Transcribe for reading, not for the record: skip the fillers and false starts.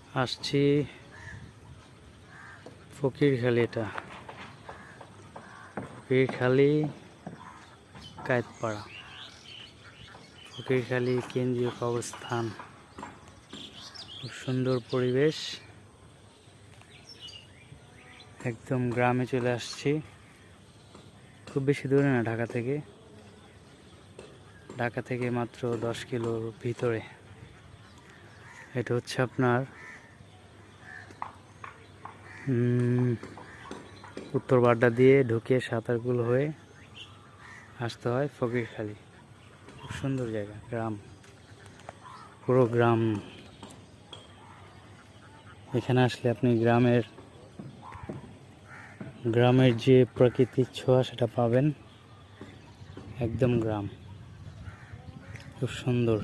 আসছি ফকিরখালি। এটা ফকিরখালি কায়েতপাড়া, ফকিরখালি কেন্দ্রীয় কবরস্থান। খুব সুন্দর পরিবেশ, একদম গ্রামে চলে আসছি। খুব বেশি দূরে না ঢাকা থেকে মাত্র 10 কিলোর ভিতরে। এটা হচ্ছে আপনার উত্তর বাড্ডা দিয়ে ঢুকে সাঁতারকুল হয়ে আসতে হয় ফকিরখালি। খুব সুন্দর জায়গা, গ্রাম, পুরো গ্রাম। এখানে আসলে আপনি গ্রামের যে প্রাকৃতিক ছোঁয়া সেটা পাবেন। একদম গ্রাম, খুব সুন্দর।